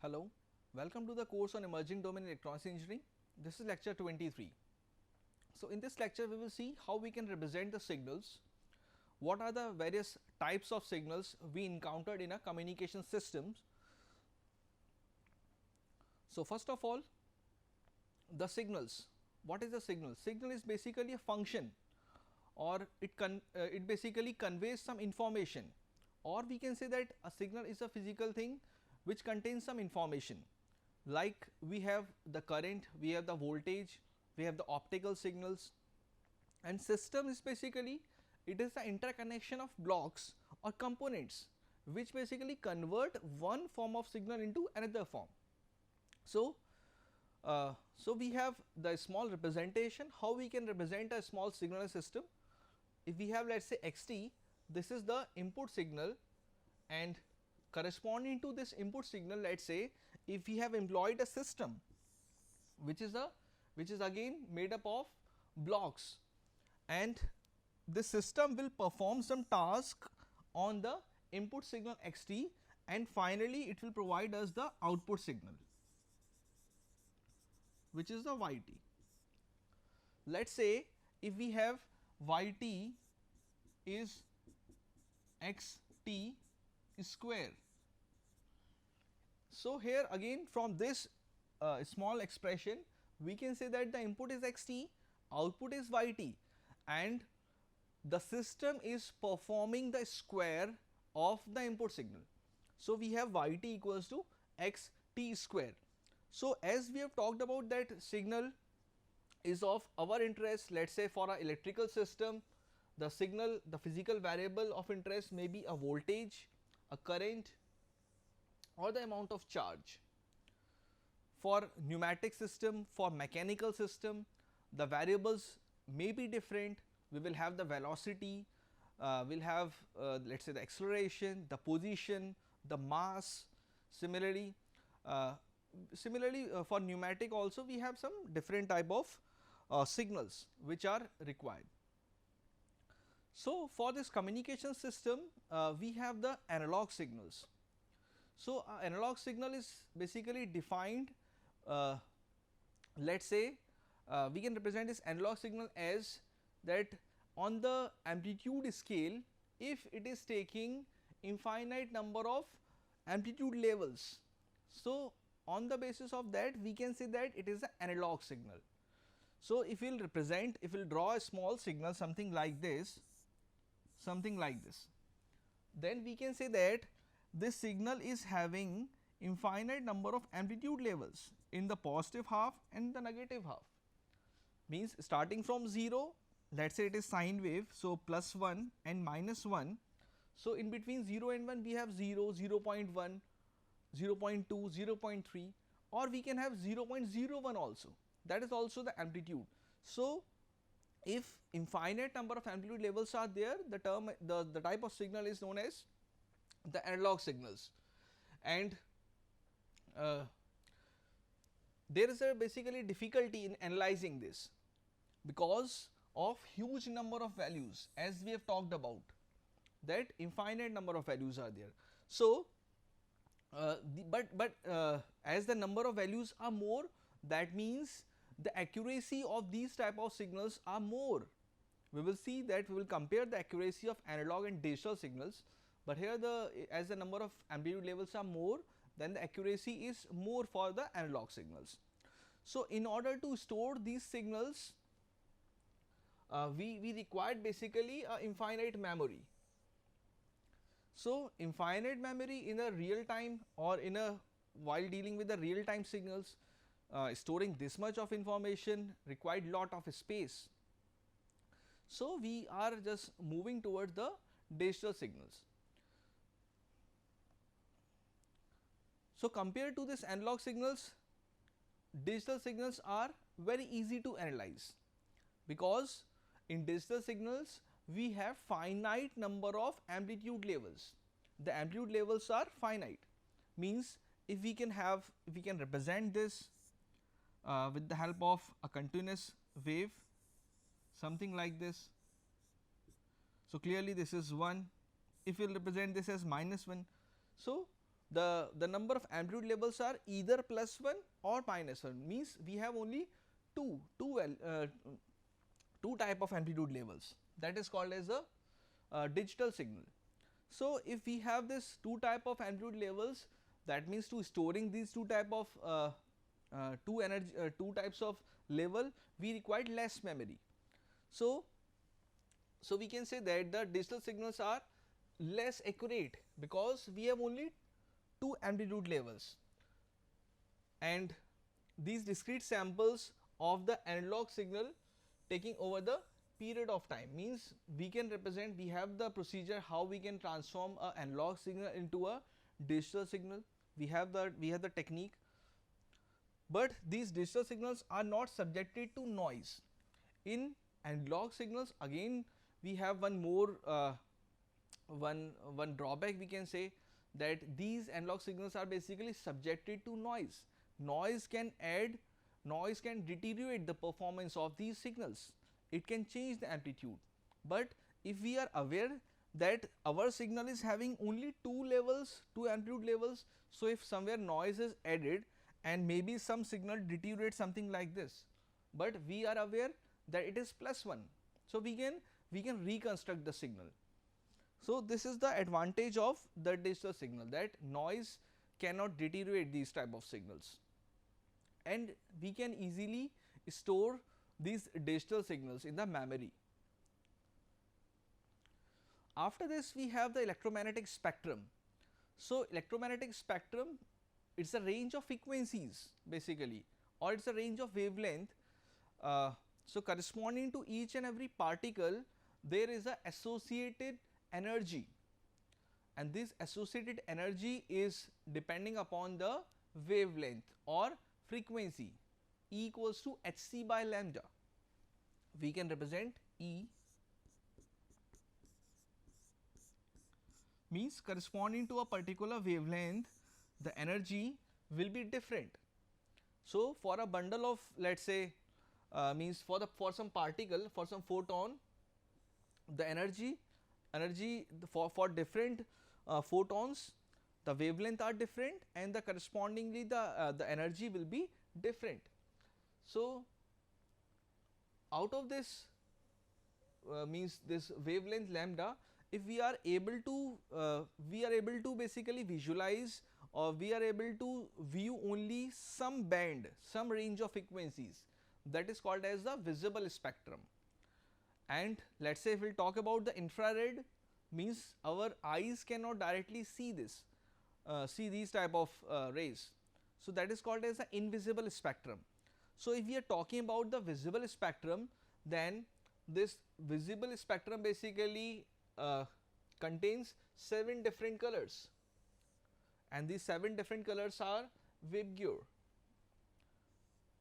Hello, welcome to the course on emerging domain in electronics engineering. This is lecture 23. So, in this lecture we will see how we can represent the signals, what are the various types of signals we encountered in a communication systems. So, first of all, the signals. What is a signal? Signal is basically a function, or it basically conveys some information, or we can say that a signal is a physical thing which contains some information, like we have the current, we have the voltage, we have the optical signals, and system is basically it is the interconnection of blocks or components which basically convert one form of signal into another form. So, we have the small representation, how we can represent a small signal system. If we have let us say x t, this is the input signal, and corresponding to this input signal, let us say if we have employed a system which is again made up of blocks, and this system will perform some task on the input signal x t, and finally it will provide us the output signal which is the y t. Let us say if we have y t is x t square. So, here again from this small expression we can say that the input is x t, output is y t, and the system is performing the square of the input signal. So, we have y t equals to x t square. So, as we have talked about that signal is of our interest, let us say for an electrical system, the signal, the physical variable of interest may be a voltage, a current, or the amount of charge. For pneumatic system, for mechanical system, the variables may be different. We will have the velocity, we will have let us say the acceleration, the position, the mass. Similarly, for pneumatic also we have some different type of signals which are required. So, for this communication system we have the analog signals. So, analog signal is basically defined, let us say we can represent this analog signal as that on the amplitude scale, if it is taking infinite number of amplitude levels. So, on the basis of that we can say that it is an analog signal. So, if we will represent, if we will draw a small signal something like this, then we can say that this signal is having infinite number of amplitude levels in the positive half and the negative half. Means starting from 0, let us say it is sine wave, so plus 1 and minus 1. So, in between 0 and 1 we have 0, 0 0.1, 0 0.2, 0 0.3, or we can have 0 0.01 also, that is also the amplitude. So, if infinite number of amplitude levels are there, the term the type of signal is known as the analog signals, and there is a basically difficulty in analyzing this because of huge number of values, as we have talked about that infinite number of values are there. So, as the number of values are more, that means the accuracy of these type of signals are more. We will see that we will compare the accuracy of analog and digital signals, but here as the number of amplitude levels are more, then the accuracy is more for the analog signals. So, in order to store these signals we required basically a infinite memory. So, infinite memory in a real time or in a while dealing with the real time signals, storing this much of information required lot of space. So, we are just moving towards the digital signals. So, compared to this analog signals, digital signals are very easy to analyze, because in digital signals we have finite number of amplitude levels. The amplitude levels are finite, means if we can represent this with the help of a continuous wave, something like this. So, clearly this is 1, if we will represent this as minus 1. So, the number of amplitude levels are either +1 or -1, means we have only two type of amplitude levels, that is called as a digital signal. So if we have this two type of amplitude levels, that means to storing these two type of two types of level, we required less memory. So we can say that the digital signals are less accurate because we have only two amplitude levels, and these discrete samples of the analog signal taking over the period of time, means we can represent, we have the procedure how we can transform a analog signal into a digital signal, we have the technique. But these digital signals are not subjected to noise. In analog signals, again we have one more one drawback, we can say that these analog signals are basically subjected to noise. Noise can deteriorate the performance of these signals, it can change the amplitude. But if we are aware that our signal is having only two amplitude levels, so if somewhere noise is added and maybe some signal deteriorates something like this, but we are aware that it is +1, so we can reconstruct the signal. So this is the advantage of the digital signal, that noise cannot deteriorate these type of signals, and we can easily store these digital signals in the memory. After this we have the electromagnetic spectrum. So electromagnetic spectrum, it's a range of frequencies basically, or it's a range of wavelength. So corresponding to each and every particle there is a associated energy, and this associated energy is depending upon the wavelength or frequency. E equals to hc by lambda. We can represent E means corresponding to a particular wavelength, the energy will be different. So for a bundle of, let's say, means for some particle, for some photon, the energy for different photons, the wavelength are different, and the correspondingly the energy will be different. So out of this means this wavelength lambda, if we are able to basically visualize, or we are able to view only some band, some range of frequencies, that is called as the visible spectrum. And let us say if we will talk about the infrared, means our eyes cannot directly see this, see these type of rays. So that is called as the invisible spectrum. So if we are talking about the visible spectrum, then this visible spectrum basically contains 7 different colors, and these 7 different colors are VIBGYOR.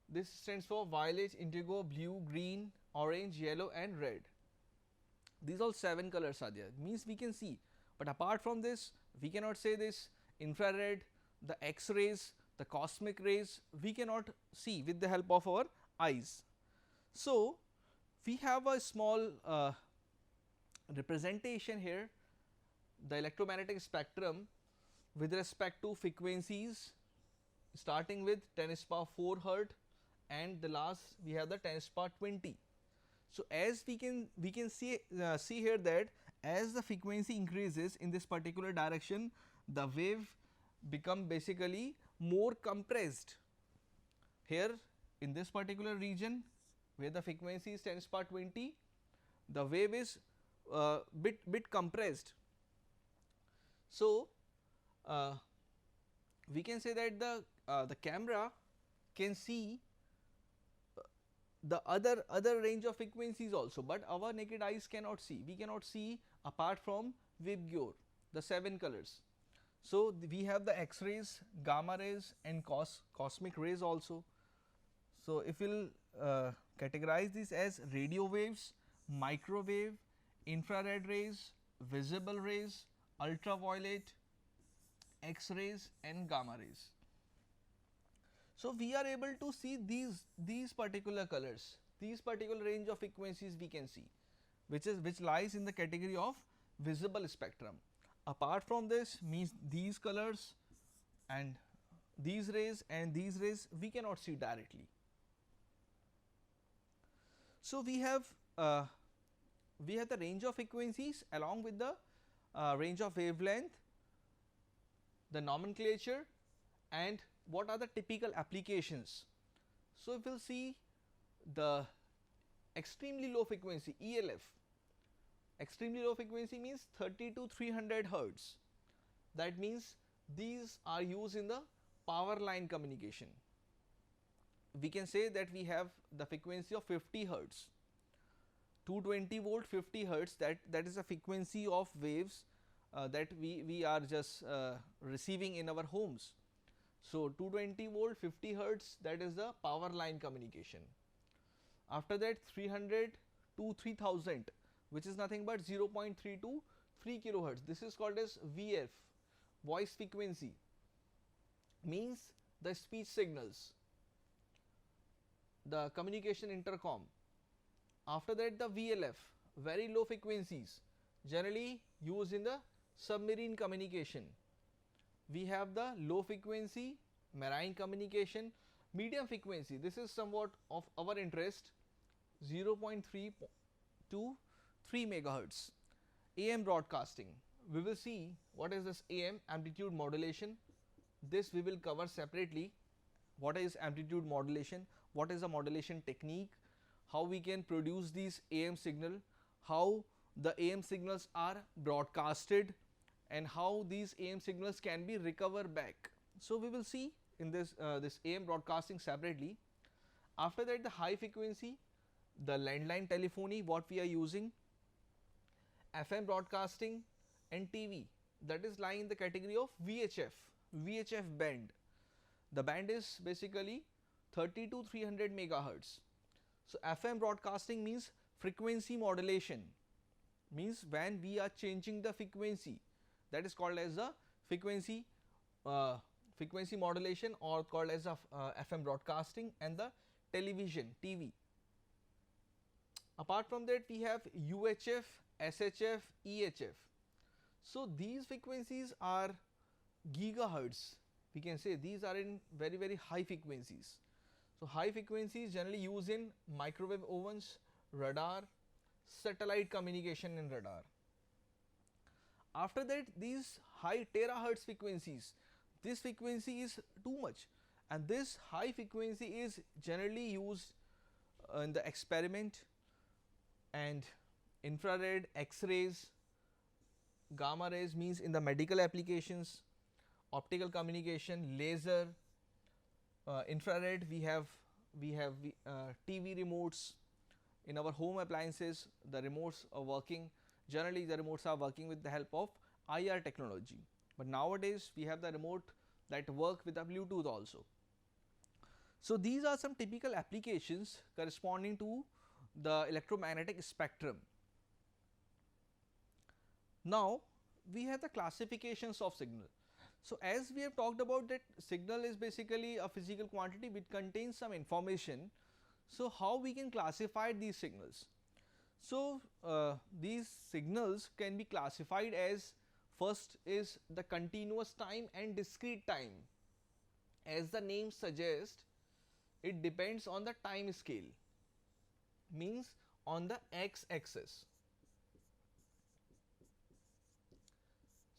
This stands for violet, indigo, blue, green, orange, yellow and red. These all 7 colors are there, means we can see. But apart from this, we cannot say this infrared, the X-rays, the cosmic rays, we cannot see with the help of our eyes. So we have a small representation here, the electromagnetic spectrum with respect to frequencies, starting with 10⁴ Hz, and the last we have the 10⁻20. So as we can see here that as the frequency increases in this particular direction, the wave become basically more compressed. Here in this particular region where the frequency is 10⁻20, the wave is bit compressed. So we can say that the camera can see the other range of frequencies also, but our naked eyes cannot see. We cannot see apart from VIBGYOR, the 7 colors. So we have the X-rays, gamma rays and cosmic rays also. So if we will categorize this as radio waves, microwave, infrared rays, visible rays, ultraviolet, X-rays and gamma rays. So we are able to see these particular colors, these particular range of frequencies we can see, which lies in the category of visible spectrum. Apart from this, means these colors, and these rays and these rays we cannot see directly. So we have the range of frequencies along with the range of wavelength, the nomenclature, and what are the typical applications. So, if we will see the extremely low frequency ELF, extremely low frequency means 30 to 300 hertz. That means these are used in the power line communication. We can say that we have the frequency of 50 hertz, 220 volt 50 hertz, that is the frequency of waves that we are just receiving in our homes. So, 220 volt 50 hertz, that is the power line communication. After that 300 to 3000, which is nothing but 0.3 to 3 kilohertz, this is called as VF, voice frequency, means the speech signals, the communication intercom. After that the VLF, very low frequencies, generally used in the submarine communication. We have the low frequency marine communication. Medium frequency, this is somewhat of our interest, 0.3 to 3 megahertz. AM broadcasting, we will see what is this AM, amplitude modulation. This we will cover separately. What is amplitude modulation, what is the modulation technique, how we can produce these AM signal, how the AM signals are broadcasted, and how these AM signals can be recovered back. So, we will see in this AM broadcasting separately. After that the high frequency, the landline telephony what we are using, FM broadcasting, and TV, that is lying in the category of VHF band. The band is basically 30 to 300 megahertz. So, FM broadcasting means frequency modulation, means when we are changing the frequency, that is called as the frequency modulation, or called as a FM broadcasting, and the television TV. Apart from that we have UHF, SHF, EHF. So, these frequencies are gigahertz, we can say these are in very high frequencies. So, high frequencies generally used in microwave ovens, radar, satellite communication in radar. After that these high terahertz frequencies, this frequency is too much, and this high frequency is generally used in the experiment and infrared, X-rays, gamma rays, means in the medical applications, optical communication, laser, infrared. We have TV remotes in our home appliances. The remotes are working, generally the remotes are working with the help of IR technology, but nowadays we have the remote that work with the Bluetooth also. So, these are some typical applications corresponding to the electromagnetic spectrum. Now, we have the classifications of signal. So, as we have talked about that signal is basically a physical quantity which contains some information. So, how we can classify these signals? So, these signals can be classified as, first is the continuous time and discrete time. As the name suggests, it depends on the time scale, means on the x axis.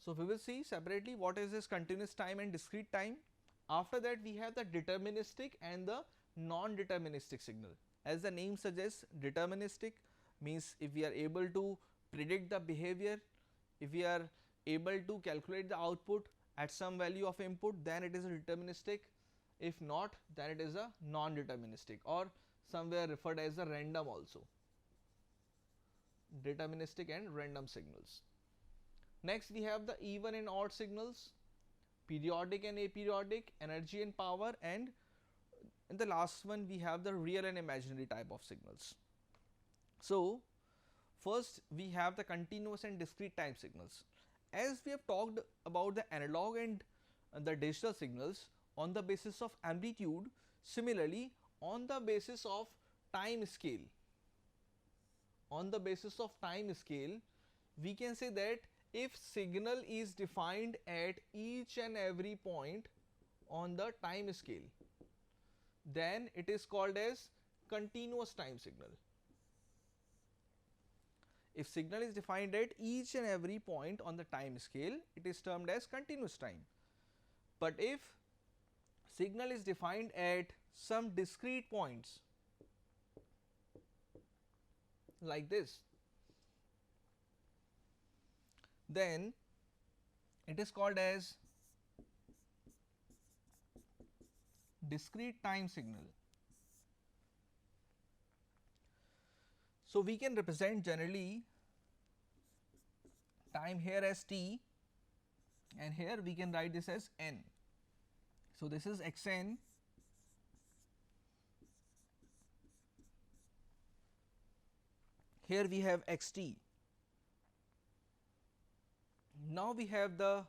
So, we will see separately what is this continuous time and discrete time. After that we have the deterministic and the non-deterministic signal. As the name suggests, deterministic means if we are able to predict the behavior, if we are able to calculate the output at some value of input, then it is a deterministic. If not, then it is a non-deterministic, or somewhere referred as a random also. Deterministic and random signals. Next we have the even and odd signals, periodic and aperiodic, energy and power, and in the last one we have the real and imaginary type of signals. So, first we have the continuous and discrete time signals. As we have talked about the analog and the digital signals on the basis of amplitude, similarly on the basis of time scale, we can say that if signal is defined at each and every point on the time scale, then it is called as continuous time signal. If signal is defined at each and every point on the time scale, it is termed as continuous time. But if signal is defined at some discrete points like this, then it is called as discrete time signal. So we can represent generally time here as t, and here we can write this as n. So this is xn, here we have xt. Now we have the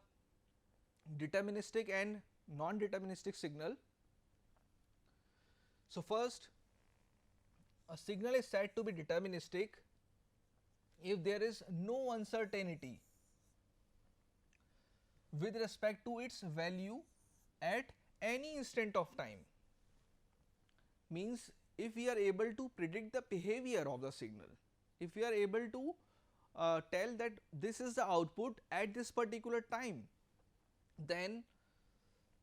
deterministic and non-deterministic signal. So first, a signal is said to be deterministic if there is no uncertainty with respect to its value at any instant of time. Means if we are able to predict the behavior of the signal, if we are able to tell that this is the output at this particular time, then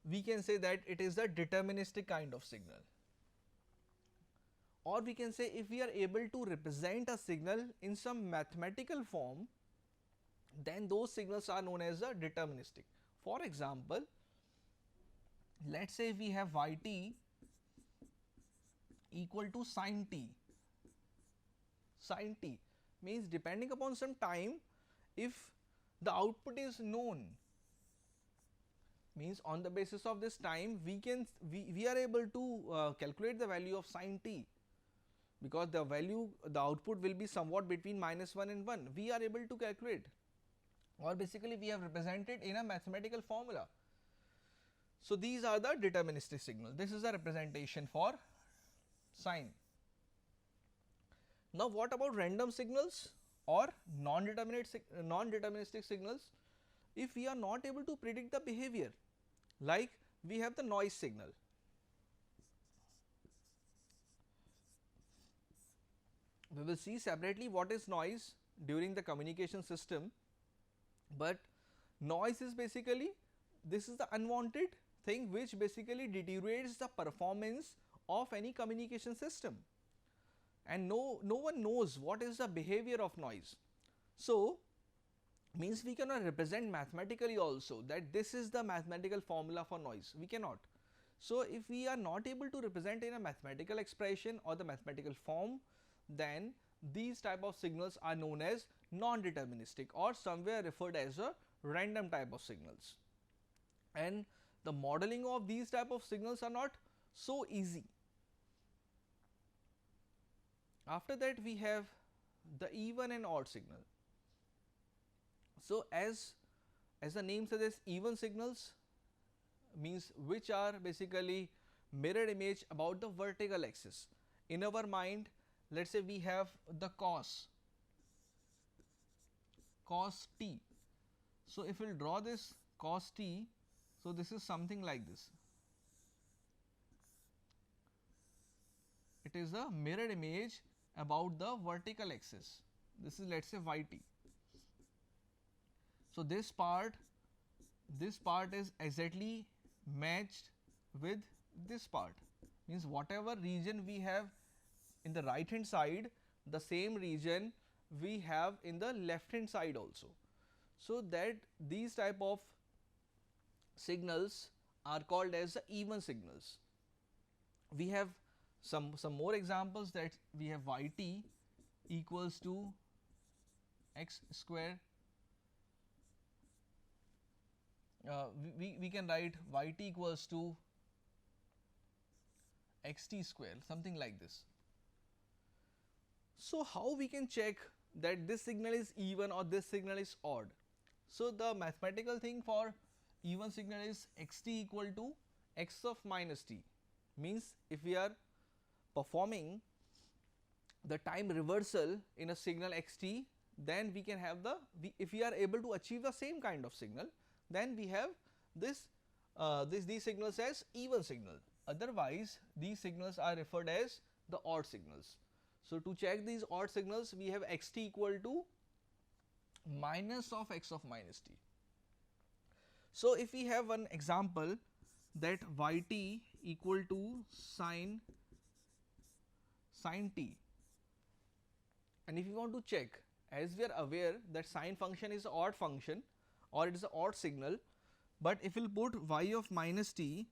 we can say that it is a deterministic kind of signal. Or we can say if we are able to represent a signal in some mathematical form, then those signals are known as a deterministic. For example, let us say we have yt equal to sin t. Sin t means depending upon some time, if the output is known, means on the basis of this time we are able to calculate the value of sin t, because the output will be somewhat between -1 and 1, we are able to calculate, or basically we have represented in a mathematical formula. So these are the deterministic signals. This is a representation for sine. Now what about random signals or non-deterministic signals? If we are not able to predict the behavior, like we have the noise signal. We will see separately what is noise during the communication system, but noise is basically, this is the unwanted thing which basically deteriorates the performance of any communication system, and no one knows what is the behavior of noise. So means we cannot represent mathematically also that this is the mathematical formula for noise, we cannot. So if we are not able to represent in a mathematical expression or the mathematical form, then these type of signals are known as non-deterministic, or somewhere referred as a random type of signals. And the modeling of these type of signals are not so easy. After that we have the even and odd signal. So as the name suggests, even signals means which are basically mirror image about the vertical axis. In our mind, let us say we have the cos t. So if we will draw this cos t, so this is something like this. It is a mirror image about the vertical axis. This is, let us say, yt. So this part is exactly matched with this part, means whatever region we have in the right hand side, the same region we have in the left hand side also. So that these type of signals are called as the even signals. We have some more examples, that we have yt equals to x square. We can write yt equals to xt square, something like this. So how we can check that this signal is even or this signal is odd? So the mathematical thing for even signal is xt equal to x of minus t, means if we are performing the time reversal in a signal xt, then we can have the, if we are able to achieve the same kind of signal, then we have this these signals as even signal. Otherwise these signals are referred as the odd signals. So to check these odd signals, we have xt equal to minus of x of minus t. So if we have one example that yt equal to sine t, and if you want to check, as we are aware that sine function is an odd function or it is an odd signal, but if we will put y of minus t,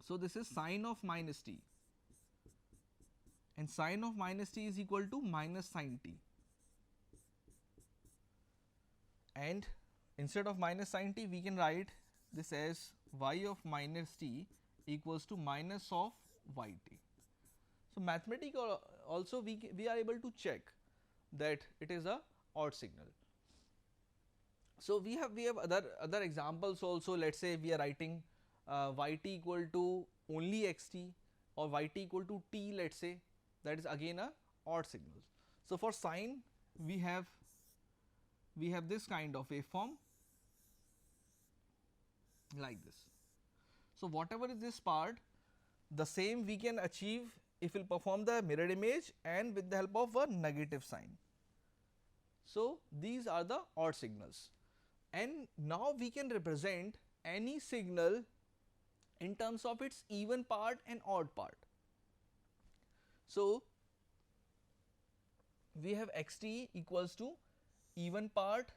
so this is sine of minus t, and sine of minus t is equal to minus sine t, and instead of minus sine t we can write this as y of minus t equals to minus of yt. So mathematically also we are able to check that it is a odd signal. So we have other examples also. Let's say we are writing yt equal to only xt or yt equal to t, let's say, that is again a odd signal. So for sine we have this kind of waveform like this. So whatever is this part, the same we can achieve if we will perform the mirror image and with the help of a negative sign. So these are the odd signals, and now we can represent any signal in terms of its even part and odd part. So we have xt equals to even part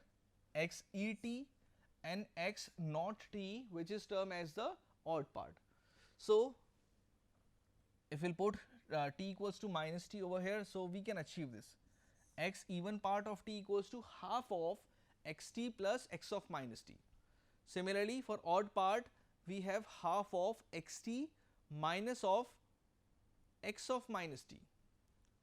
xet and x naught t, which is termed as the odd part. So if we will put t equals to minus t over here, so we can achieve this. X even part of t equals to half of xt plus x of minus t. Similarly for odd part we have half of xt minus of x of minus t.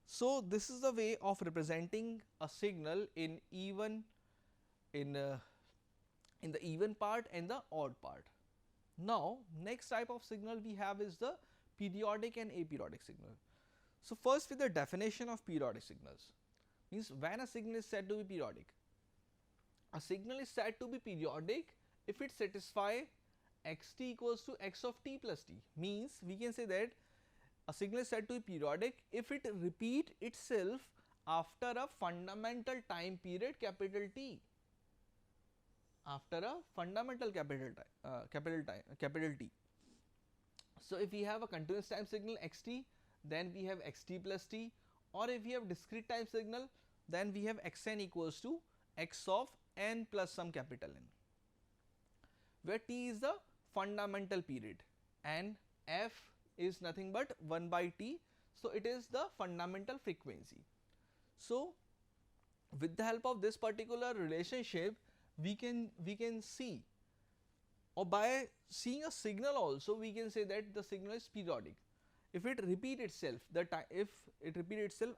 So this is the way of representing a signal in the even part and the odd part. Now next type of signal we have is the periodic and aperiodic signal. So first, with the definition of periodic signals, means when a signal is said to be periodic. A signal is said to be periodic if it satisfies xt equals to x of t plus t. Means we can say that a signal is said to be periodic if it repeat itself after a fundamental time period capital T. After a fundamental capital T. So if we have a continuous time signal xt, then we have xt plus t, or if we have discrete time signal, then we have xn equals to x of n plus some capital N, where t is the fundamental period and f is nothing but 1 by t. So it is the fundamental frequency. So with the help of this particular relationship, we can see, or by seeing a signal also, we can say that the signal is periodic if it repeat itself,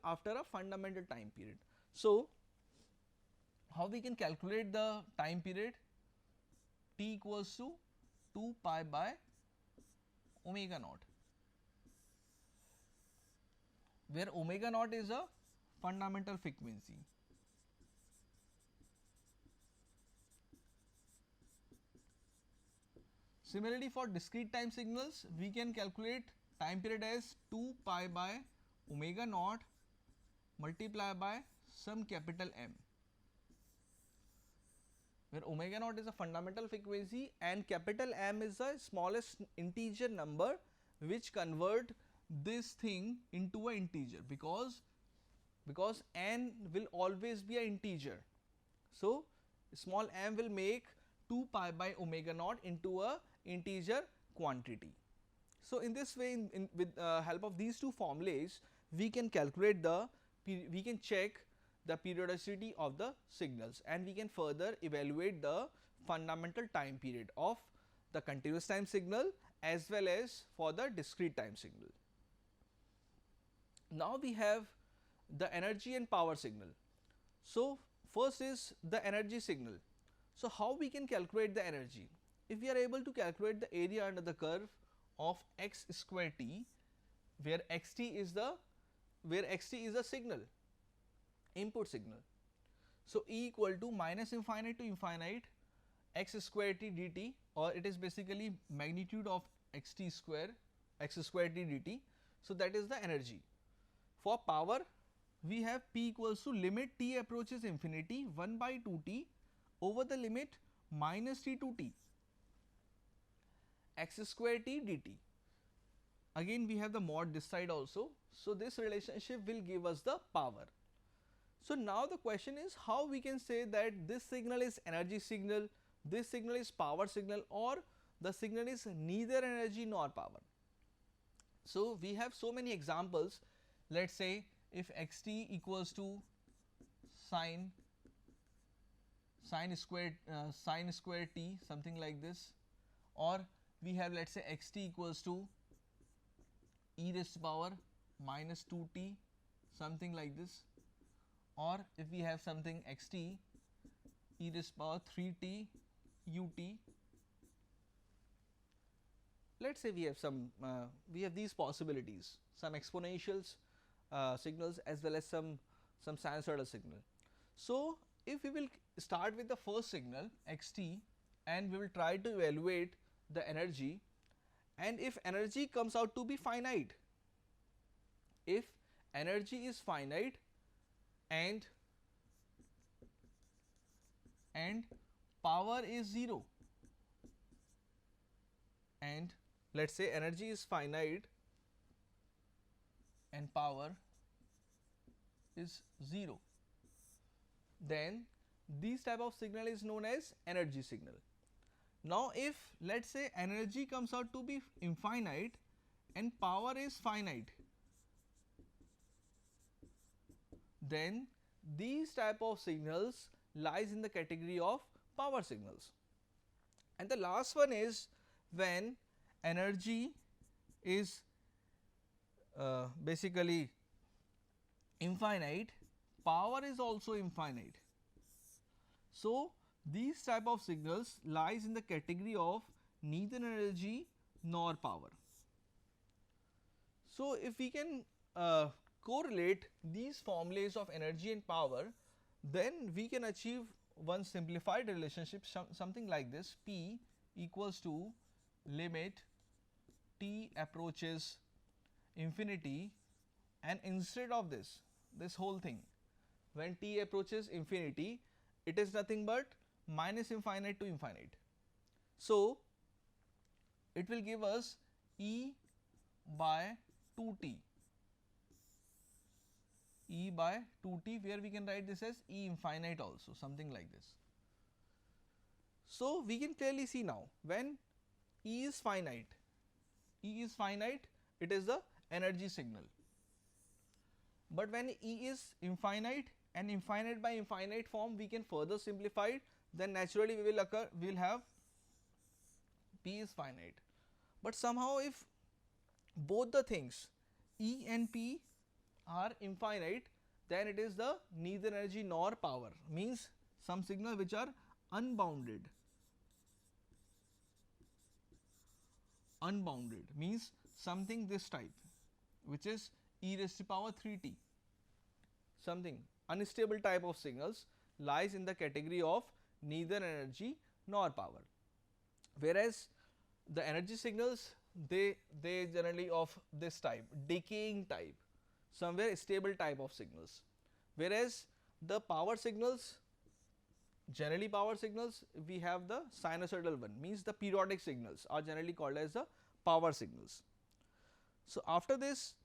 after a fundamental time period. So how we can calculate the time period? T equals to 2 pi by omega naught, where omega naught is a fundamental frequency. Similarly, for discrete time signals, we can calculate time period as 2 pi by omega naught multiplied by some capital M, where omega naught is a fundamental frequency and capital M is the smallest integer number which convert this thing into an integer, because n will always be an integer. So small m will make 2 pi by omega naught into a integer quantity. So in this way, with help of these two formulas, we can calculate we can check the periodicity of the signals, and we can further evaluate the fundamental time period of the continuous time signal as well as for the discrete time signal. Now we have the energy and power signal. So first is the energy signal. So how we can calculate the energy? If we are able to calculate the area under the curve of x square t, where xt is the signal, input signal. So E equal to minus infinite to infinite x square t dt, or it is basically magnitude of x t square x square t dt. So that is the energy. For power, we have P equals to limit t approaches infinity 1 by 2t over the limit minus t to t x square t dt. Again we have the mod this side also. So this relationship will give us the power. So now the question is how we can say that this signal is energy signal, this signal is power signal, or the signal is neither energy nor power. So we have so many examples. Let's say if xt equals to sine square t, something like this, or we have, let's say, xt equals to e raised to power minus 2t, something like this, or if we have something xt e raised to power 3t ut. Let's say we have we have these possibilities, some exponentials signals as well as some sinusoidal signal. So if we will start with the first signal xt and we will try to evaluate the energy, and if energy comes out to be finite, if energy is finite and power is 0, and let's say energy is finite and power is 0, then this type of signal is known as energy signal. Now if, let's say, energy comes out to be infinite and power is finite, then these type of signals lies in the category of power signals. And the last one is when energy is basically infinite, power is also infinite. So these type of signals lies in the category of neither energy nor power. So if we can correlate these formulas of energy and power, then we can achieve one simplified relationship, something like this: P equals to limit t approaches infinity, and instead of this whole thing, when t approaches infinity, it is nothing but minus infinite to infinite. So it will give us e by 2t, e by 2t, where we can write this as e infinite also, something like this. So we can clearly see now, when e is finite, it is the energy signal. But when e is infinite and infinite by infinite form we can further simplify it, then naturally we will have p is finite. But somehow if both the things E and P are infinite, then it is the neither energy nor power, means some signal which are unbounded. Unbounded means something this type, which is e raised to power 3t, something unstable type of signals lies in the category of neither energy nor power. Whereas the energy signals, they generally of this type, decaying type, somewhere stable type of signals. Whereas the power signals, generally power signals, we have the sinusoidal one, means the periodic signals are generally called as the power signals. So after this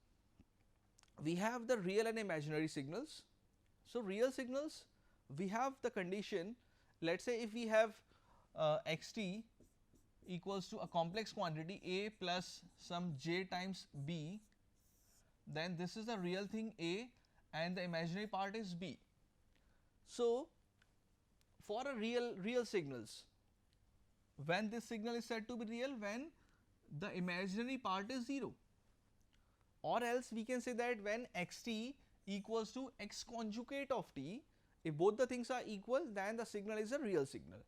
we have the real and imaginary signals. So real signals, we have the condition, let's say if we have xt equals to a complex quantity a plus some j times b, then this is the real thing a and the imaginary part is b. So for a real signals, when this signal is said to be real, when the imaginary part is 0, or else we can say that when xt equals to x conjugate of t, if both the things are equal, then the signal is a real signal.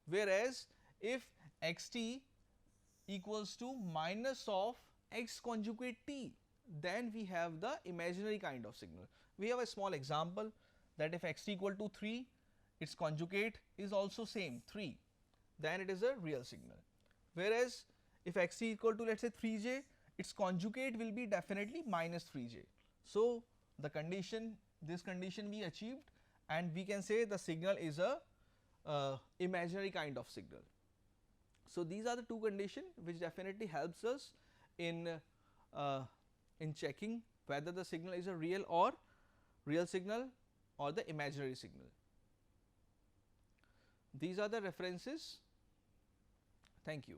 Whereas if xt equals to minus of x conjugate t, then we have the imaginary kind of signal. We have a small example. that if x t equal to 3, its conjugate is also same 3, then it is a real signal. Whereas if x t equal to, let us say, 3j, its conjugate will be definitely minus 3j. So the condition, this condition we achieved, and we can say the signal is a imaginary kind of signal. So these are the two conditions which definitely helps us in checking whether the signal is a real signal or the imaginary signal. These are the references. Thank you.